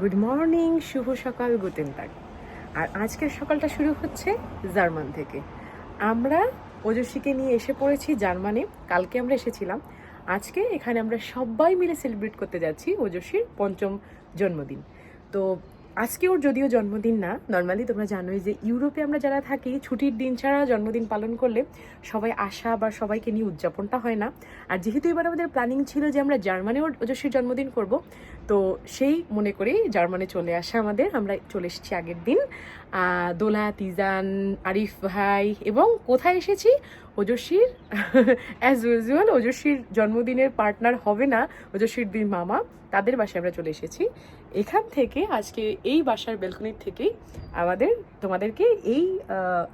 Good morning, শুভ সকাল, Guten টাগ। আর আজকের সকালটা শুরু হচ্ছে জার্মান থেকে। আমরা ওজস্বীকে নিয়ে এসে পড়েছি জার্মানি। কালকে আমরা এসেছিলাম, আজকে এখানে আমরা সবাই মিলে সেলিব্রেট করতে যাচ্ছি ওজস্বীর ৫ম জন্মদিন। তো আজকে ওর যদিও জন্মদিন না, নর্মালি তোমরা জানোই যে ইউরোপে আমরা যারা থাকি ছুটির দিন ছাড়া জন্মদিন পালন করলে সবাই আসা বা সবাইকে নিয়ে উদযাপনটা হয় না। আর যেহেতু এবার আমাদের প্ল্যানিং ছিল যে আমরা জার্মানিও ওজস্বীর জন্মদিন করব, তো সেই মনে করেই জার্মানি চলে আসা আমরা চলে এসেছি আগের দিন। দোলা, তিজান, আরিফ ভাই এবং কোথায় এসেছি ওজস্বীর অ্যাজ ইউজুয়াল ওজস্বীর জন্মদিনের পার্টনার হবে না ওজস্বীর দুই মামা, তাদের বাসায় আমরা চলে এসেছি। এখান থেকে আজকে এই বাসার ব্যালকনির থেকেই তোমাদেরকে এই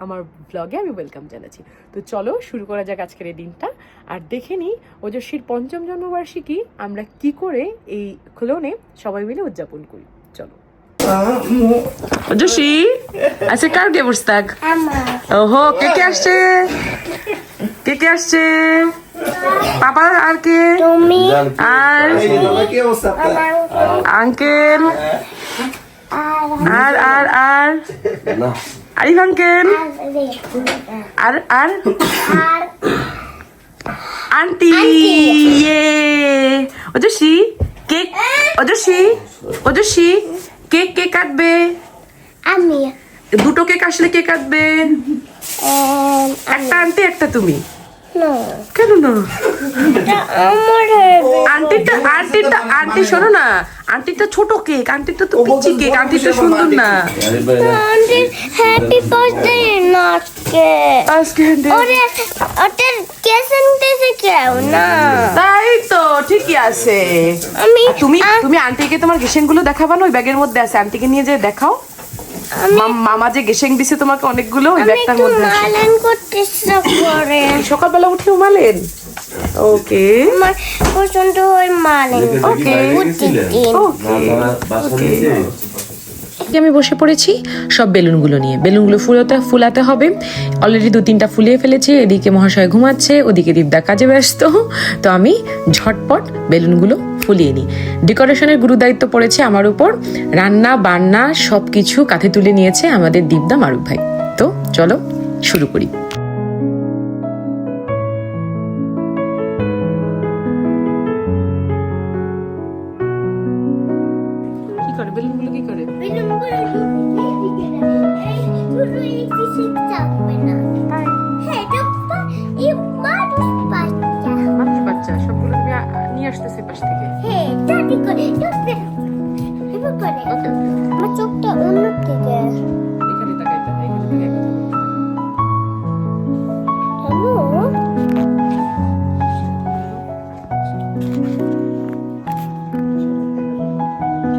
আমার ব্লগে আমি ওয়েলকাম জানাচ্ছি। তো চলো শুরু করা যাক আজকের এই দিনটা, আর দেখে নিই ওজস্বীর ৫ম জন্মবার্ষিকী আমরা কি করে এই খোলনে সবাই মিলে উদযাপন করি। চলো। ওজস্বী, আজকে কার গেবুরস্তাগ? ওহো, কে কে আসছে? কে কে আসছে? পাপা আর কে? আর আঙ্কেল আর আর আর আরিফ আঙ্কেল আর আর আন্টি। ওজস্বী কেক, ওজস্বী কেক কে কাটবে? আমি। দুটো কেক আসলে কে কাটবে? একটা আন্টি একটা তুমি। কেন না? আন্টি শোনো না, আন্টিটা ছোট কেক, আন্টিটা তো পিচ্চি কেক, আন্টিটা সুন্দর না। Happy birthday not cake. আজকে ওটার কেসেন দিতে কেউ না। তাই তো ঠিকই আছে। তুমি আন্টিকে তোমার গেসেন গুলো দেখাবা না? ওই ব্যাগের মধ্যে আছে, আন্টিকে নিয়ে যে দেখাও। মামা যে গেসেং দিছে তোমাকে অনেকগুলো, ওই ব্যাগটার মধ্যে আছে। মালেন করতে ইচ্ছা করে। সকালবেলা উঠে উমালেন? ওকে, আমার পছন্দ হয় মালেন। ওকে আমি বসে পড়েছি সব বেলুনগুলো নিয়ে। বেলুনগুলো ফুলাতে হবে। অলরেডি 2-3টা ফুলিয়ে ফেলেছি। এদিকে মহাশয় ঘুমাচ্ছে, ওদিকে দীপদা কাজে ব্যস্ত। তো আমি ঝটপট বেলুনগুলো ফুলিয়ে নিই। ডেকোরেশনের গুরু দায়িত্ব পড়েছে আমার উপর। রান্না বান্না সব কিছু কাঁধে তুলে নিয়েছে আমাদের দীপদা, মারুফ ভাই। তো চলো শুরু করি। কি করে বেলুনগুলো কি করে? মানুষ বাচ্চা সবগুলো তুমি নিয়ে আসতেছে পাশ থেকে। ওকে, আমার চোখটা অন্য থেকে। এখানে তাকাইতে হয়, এখানে থেকে একটা বলতে হয়। হ্যালো,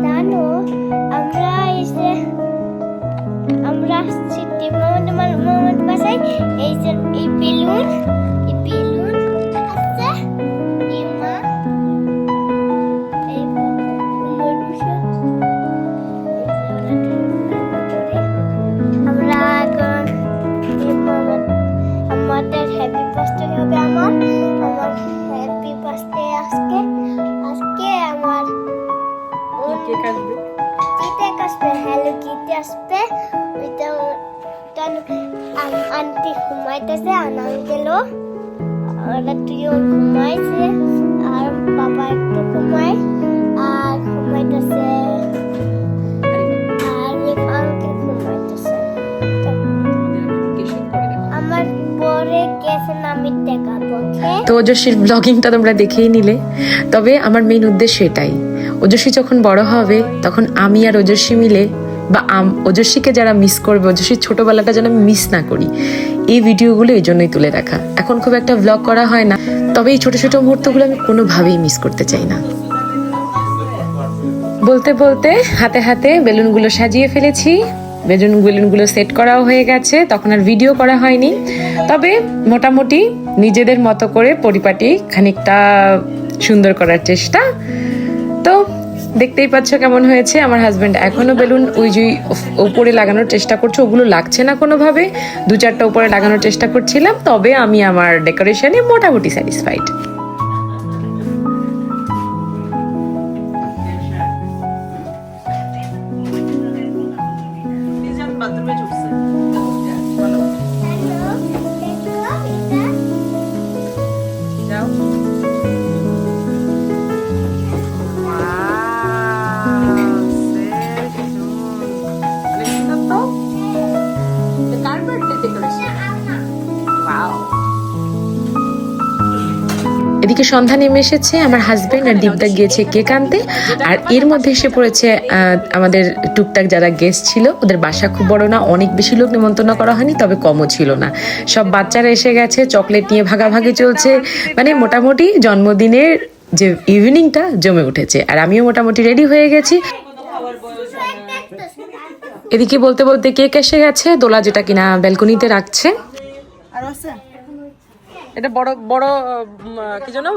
জানো আমরা আসছি মামার বাসায়। এই যে এই বেলুন আছে, এই মা এই কুমড় বসে আমরা এখন এই আমাদের হ্যাপি বার্থডে হবে। আমার হ্যাপি বার্থডে আজকে আমার কেক আসবে। কেক আসবে, হ্যালো কিটি আসবে। ওইটা আন্টি ঘুমাইতেছে, আনাঙ্গেলও ওরা দুজন ঘুমাইছে, আর বাবা একটু ঘুমায় আর ঘুমাইতেছে, আর আঙ্কেল ঘুমাইতেছে। আমার পরে গেছে আমি দেখাবো। তো ওজস্বীর ব্লগিংটা তোমরা দেখেই নিলে। তবে আমার মেইন উদ্দেশ্য এটাই, ওজস্বী যখন বড় হবে তখন আমি আর ওজস্বী মিলে, বা ওজস্বীকে যারা মিস করবে, ওজস্বীর ছোটবেলাটা যেন আমি মিস না করি, এই ভিডিওগুলো এই জন্যই তুলে রাখা। এখন খুব একটা ব্লগ করা হয় না, তবে এই ছোট ছোট মুহূর্তগুলো আমি কোনোভাবেই মিস করতে চাই না। বলতে বলতে হাতে হাতে বেলুনগুলো সাজিয়ে ফেলেছি। বেলুনগুলো সেট করাও হয়ে গেছে, তখন আর ভিডিও করা হয়নি। তবে মোটামুটি নিজেদের মতো করে পরিপাটি খানিকটা সুন্দর করার চেষ্টা। তো দেখতেই পাচ্ছ কেমন হয়েছে। আমার হাজব্যান্ড এখনো বেলুন ওই যে উপরে লাগানোর চেষ্টা করছে, ওগুলো লাগছে না কোনোভাবে। 2-4টা উপরে লাগানোর চেষ্টা করছিলাম, তবে আমি আমার ডেকোরেশনে মোটামুটি স্যাটিসফাইড। বান্দর বেঁচে উঠছে বলো যাও এদিকে সন্ধ্যা নেমে এসেছে, আমার হাজবেন্ড আর দীপদা গিয়েছে কেক আনতে, আর এর মধ্যে এসে পড়েছে আমাদের টুকটাক যারা গেস্ট ছিল। ওদের বাসা খুব বড় না, অনেক বেশি লোক নিমন্ত্রণ করা হয়নি, তবে কমও ছিল না। সব বাচ্চারা এসে গেছে, চকলেট নিয়ে ভাগাভাগি চলছে, মানে মোটামুটি জন্মদিনের যে ইভিনিংটা জমে উঠেছে। আর আমিও মোটামুটি রেডি হয়ে গেছি। এদিকে বলতে বলতে কেক এসে গেছে, দোলা যেটা কিনা ব্যালকনিতে রাখছে। এটা বড় বড় কি জানো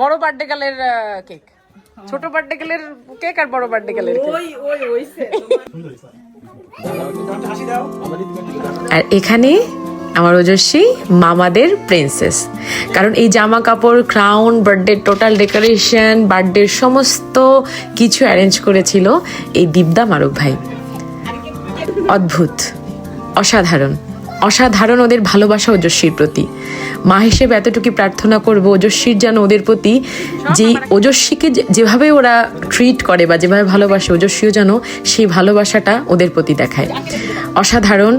বড় বার্থডে গালের কেক, ছোট বার্থডে গালের কেক আর বড় বার্থডে গালের কেক। আর এখানে আমার ওজস্বী মামাদের প্রিন্সেস, কারণ এই জামা কাপড়, ক্রাউন, বার্থডে টোটাল ডেকোরেশন, বার্থডের সমস্ত কিছু অ্যারেঞ্জ করেছিল এই দীপদা মারুফ ভাই। অদ্ভুত, অসাধারণ অসাধারণ ওদের ভালোবাসা ওজস্বীর প্রতি। মা হিসেবে এতটুকু প্রার্থনা করবো ওজস্বীর যেন ওদের প্রতি, যেই ওজস্বীকে যেভাবে ওরা ট্রিট করে বা যেভাবে ভালোবাসে, ওজস্বীও যেন সেই ভালোবাসাটা ওদের প্রতি দেখায়। অসাধারণ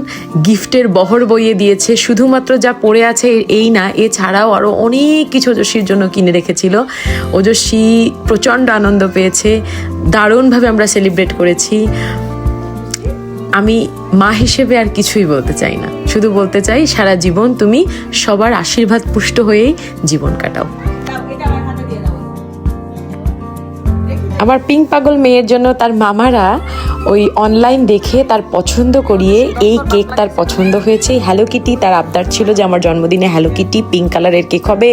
গিফটের বহর বইয়ে দিয়েছে। শুধুমাত্র যা পড়ে আছে এই না, এছাড়াও আরও অনেক কিছু ওজস্বীর জন্য কিনে রেখেছিল। ওজস্বী প্রচণ্ড আনন্দ পেয়েছে, দারুণভাবে আমরা সেলিব্রেট করেছি। আমি মা হিসেবে আর কিছুই বলতে চাই না, শুধু বলতে চাই সারা জীবন তুমি সবার আশীর্বাদ পুষ্ট হয়েই জীবন কাটাও। আমার পিঙ্ক পাগল মেয়ের জন্য তার মামারা ওই অনলাইন দেখে তার পছন্দ করিয়ে এই কেক তার পছন্দ হয়েছে। হ্যালো কিটি তার আবদার ছিল যে আমার জন্মদিনে হ্যালো কিটি পিঙ্ক কালারের কেক হবে,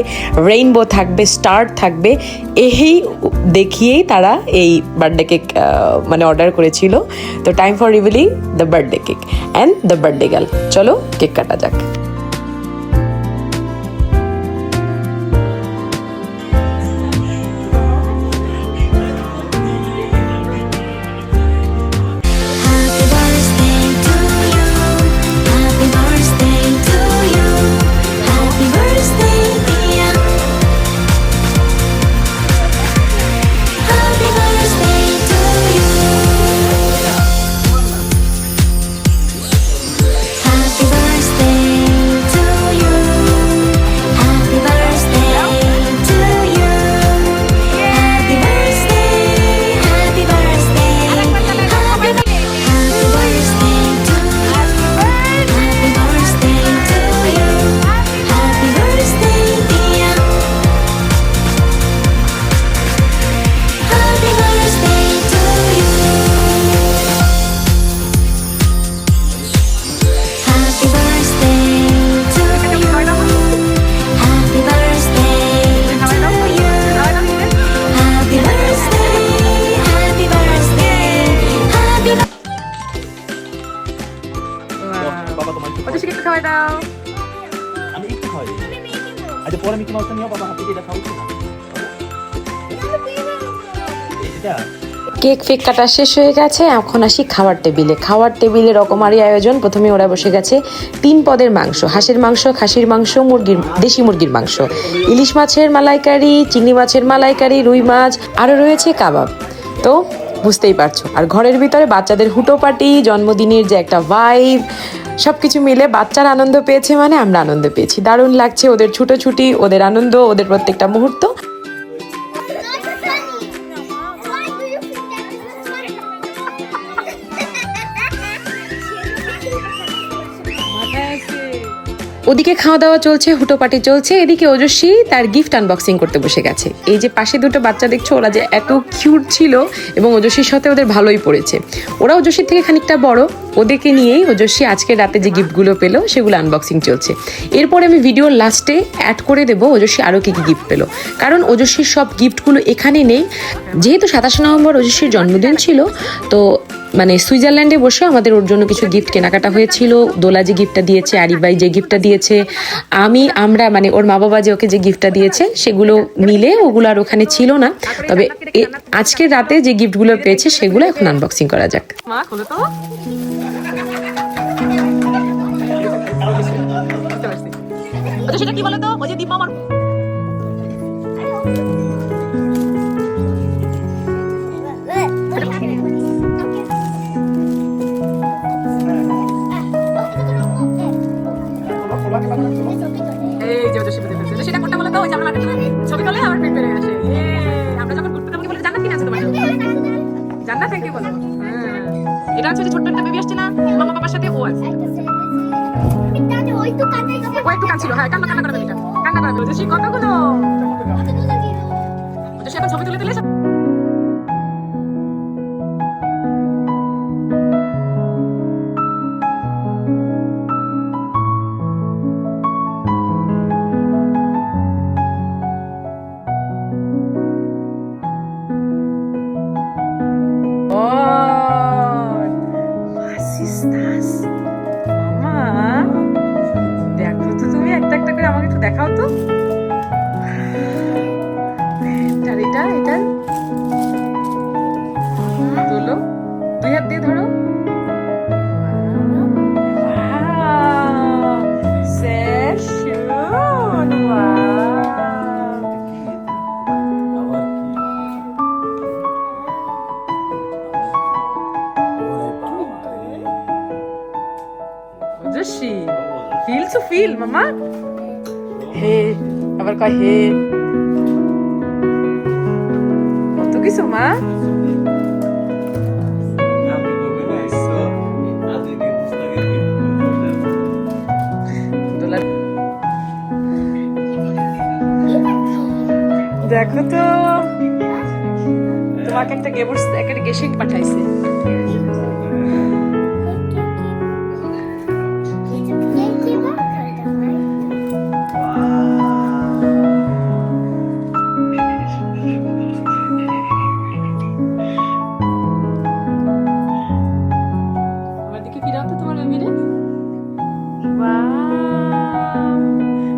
রেইনবো থাকবে, স্টার থাকবে, এই দেখিয়েই তারা এই বার্থডে কেক মানে অর্ডার করেছিল। তো time for revealing the birthday cake and the birthday girl. চলো কেক কাটা যাক। আমি একটু খাওয়াই দিই। আচ্ছা পরে মিকি মাউসটা নিও, বাবা হাতে দিয়ে এটা খাওয়াচ্ছি না। এটা কেক ফেক কাটা শেষ হয়ে গেছে, এখন আসি খাওয়ার টেবিলে। খাওয়ার টেবিলে রকমারি আয়োজন। প্রথমে ওরা বসে গেছে 3 পদের মাংস, হাঁসের মাংস, খাসির মাংস, দেশি মুরগির মাংস, ইলিশ মাছের মালাইকারি, চিংড়ি মাছের মালাইকারি, রুই মাছ, আরও রয়েছে কাবাব। তো বুঝতেই পারছো। আর ঘরের ভিতরে বাচ্চাদের হুটোপাটি, জন্মদিনের যে একটা ভাইব, সবকিছু মিলে বাচ্চারা আনন্দ পেয়েছে মানে আমরা আনন্দ পেয়েছি। দারুণ লাগছে ওদের ছুটোছুটি, ওদের আনন্দ, ওদের প্রত্যেকটা মুহূর্ত। ওদিকে খাওয়া দাওয়া চলছে, হুটোপাটি চলছে, এদিকে ওজস্বী তার গিফট আনবক্সিং করতে বসে গেছে। এই যে পাশে দুটো বাচ্চা দেখছো, ওরা যে এত কিউট ছিল এবং ওজস্বীর সাথে ওদের ভালোই পড়েছে। ওরা ওজস্বীর থেকে খানিকটা বড়, ওদেরকে নিয়েই ওজস্বী আজকের রাতে যে গিফটগুলো পেলো সেগুলো আনবক্সিং চলছে। এরপরে আমি ভিডিওর লাস্টে অ্যাড করে দেবো ওজস্বী আরও কী কী গিফট পেলো, কারণ ওজস্বীর সব গিফটগুলো এখানে নেই। যেহেতু 27 নভেম্বর ওজস্বীর জন্মদিন ছিল, তো মানে সুইজারল্যান্ডে বসে আমাদের ওর জন্য কিছু গিফট কেনাকাটা হয়েছিল। দোলা যে গিফটটা দিয়েছে, আরিফাই যে গিফটটা দিয়েছে, আমরা মানে ওর মা বাবা যে ওকে যে গিফটটা দিয়েছে, সেগুলো মিলে ওগুলো আর ওখানে ছিল না। তবে আজকের রাতে যে গিফটগুলো পেয়েছে সেগুলো এখন আনবক্সিং করা যাক। মা খোলো তো। সেটা কি বলো তো? ওই যে দীপ মামার এই যে ওজস্বী বলতেছে সেটা কোনটা বলো তো? ওই যে আমরা মাঠে ছবি তোলে আমার পেট বেড়ে আসে। আমরা যখন ঘুরতে যাবো কি বলে জান্নাত কিনে আছে তোমার জন্য? জান্নাত থ্যাংক ইউ বলো। হ্যাঁ এটা হচ্ছে যে ছোট্ট একটা বেবি আসছে না মামা বাবার সাথে, ও আছে। ও একটু কাঁদছিল, হ্যাঁ কান্না কান্না করে বেবিটা কান্না করে ওজস্বী কতগুলো ওজস্বী এখন ছবি তুলে তুলে দেখো তো তুমি একটা একটা করে আমাকে একটু দেখাও তো। এটা এটা তোলো, দুই হাত দিয়ে ধরো। ফিল টু ফিল মামা। হে আবার কয় হে, কত কিছু মা। দেখো তো তোমাকে একটা একটা গেসিং পাঠাইছে।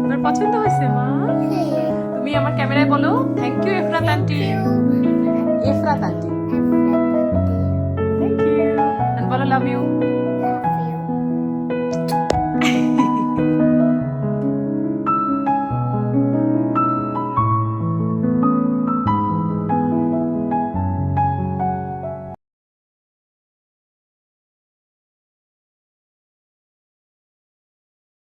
তোমার পছন্দ হয়েছে মা? তুমি আমার ক্যামেরায় বলো thank you Efrat aunty. Efrat aunty thank you, বলো লাভ ইউ।